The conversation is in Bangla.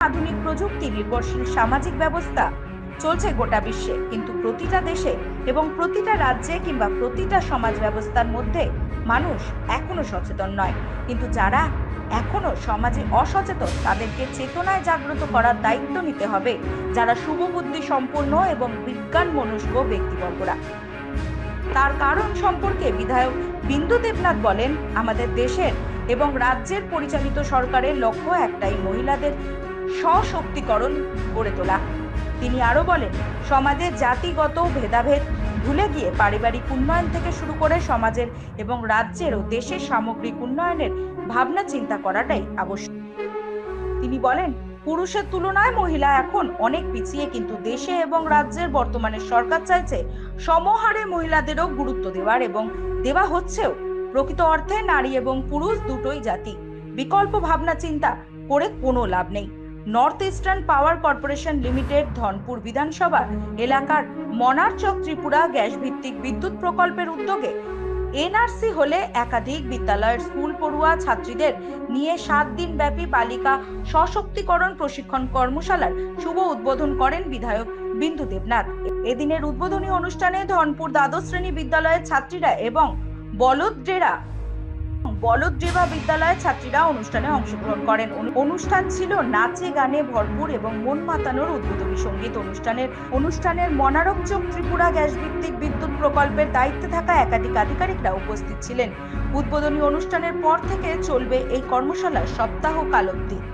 আধুনিক প্রযুক্তি নির্ভরশীল সামাজিক ব্যবস্থা চলছে গোটা বিশ্বে, কিন্তু প্রতিটা দেশে এবং প্রতিটা রাজ্যে কিংবা প্রতিটা সমাজ ব্যবস্থার মধ্যে মানুষ এখনো সচেতন নয়। কিন্তু যারা এখনো সমাজে অসচেতন তাদেরকে চেতনায় জাগ্রত করার দায়িত্ব নিতে হবে যারা শুভবুদ্ধি সম্পন্ন এবং বিজ্ঞান মনস্ক ব্যক্তিবর্গরা। তার কারণ সম্পর্কে বিধায়ক বিন্দু দেবনাথ বলেন, আমাদের দেশের এবং রাজ্যের পরিচালিত সরকারের লক্ষ্য একটাই, মহিলাদের সশক্তিকরণ গড়ে তোলা। তিনি আরো বলেন, সমাজের জাতিগত ভেদাভেদ ভুলে গিয়ে পারিবারিক উন্নয়ন থেকে শুরু করে সমাজের এবং রাজ্যের ও দেশের সামগ্রিক উন্নয়নের ভাবনা চিন্তা করাটাই আবশ্যক। তিনি বলেন, পুরুষের তুলনায় মহিলা এখন অনেক পিছিয়ে, কিন্তু দেশে এবং রাজ্যের বর্তমানে সরকার চাইছে সমহারে মহিলাদেরও গুরুত্ব দেওয়ার এবং দেওয়া হচ্ছেও। প্রকৃত অর্থে নারী এবং পুরুষ দুটোই জাতি, বিকল্প ভাবনা চিন্তা করে কোনো লাভ নেই। নর্থ ইস্টার্ন পাওয়ার কর্পোরেশন লিমিটেড ধনপুর বিধানসভা এলাকার মনারচক ত্রিপুরা গ্যাস ভিত্তিক বিদ্যুৎ প্রকল্পের উদ্যোগে এনআরসি হলে একাধিক বিদ্যালয়ের স্কুল পড়ুয়া ছাত্রীদের নিয়ে 7 দিন ব্যাপী বালিকা সশক্তিকরণ প্রশিক্ষণ কর্মশালার শুভ উদ্বোধন করেন বিধায়ক বিন্দু দেবনাথ। এদিনের উদ্বোধনী অনুষ্ঠানে ধনপুর দ্বাদশ শ্রেণী বিদ্যালয়ের ছাত্রীরা এবং বলদ্রেবা বিদ্যালয়ের ছাত্রীরা অনুষ্ঠানে অংশগ্রহণ করেন। অনুষ্ঠান ছিল নাচে গানে ভরপুর এবং মন মাতানোর উদ্বোধনী সঙ্গীত। অনুষ্ঠানের মনারচক ত্রিপুরা গ্যাস ভিত্তিক বিদ্যুৎ প্রকল্পের দায়িত্বে থাকা একাধিক আধিকারিকরা উপস্থিত ছিলেন। উদ্বোধনী অনুষ্ঠানের পর থেকে চলবে এই কর্মশালার সপ্তাহ কাল অবধি।